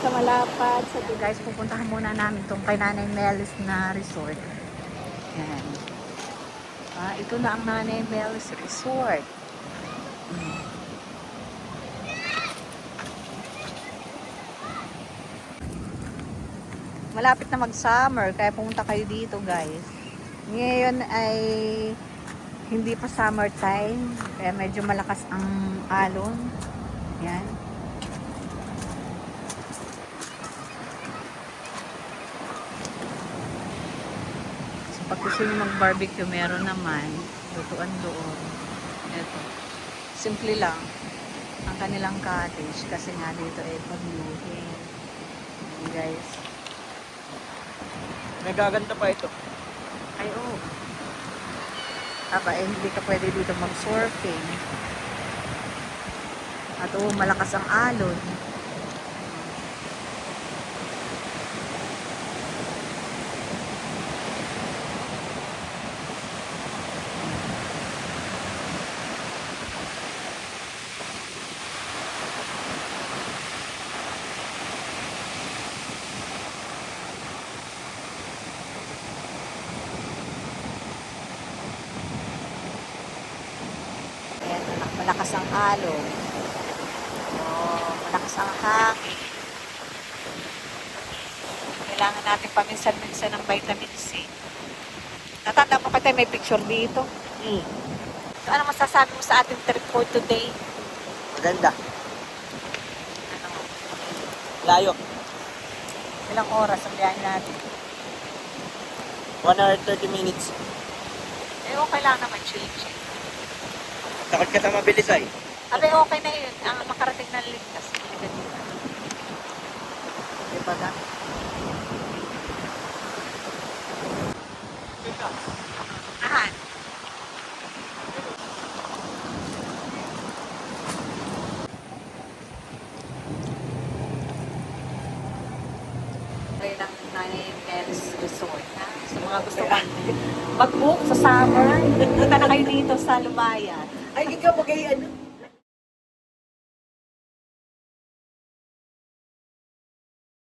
sa Malapad. Sa Guys, pupuntahan muna namin tong kay Nanay Melis na resort. Yan. Ito na ang Nanay Melis Resort. Malapit na mag-summer, kaya pumunta kayo dito, guys. Ngayon ay hindi pa summer time, kaya medyo malakas ang alon. Yan. So, pag gusto nyo mag-barbecue, meron naman. Lutuan doon. Ito. Simple lang ang kanilang cottage kasi nga dito ay pag-viewing. Guys. Nagaganda pa ito. Ay, oh. Hindi ka pwede dito mag-surfing. At malakas ang alon. Ayan, malakas ang alon. Malakas ang hangin. Kailangan natin paminsan-minsan ng vitamin C. Natanda mo kasi may picture dito. So, ano masasabi mo sa ating trip for today? Maganda. Ano? Layo. Ilang oras ang biyahe natin? 1 hour 30 minutes. Okay lang naman, chill-chill. Takot ka sa mabilis ay. Okay na yun. Ang makarating na ligtas. Diba na? Ahan. Ito lang Nanay Melis Resort. Sa mga gusto mag-book sa summer, punta na kayo dito sa Lumayan. Ay, ikaw magay ano?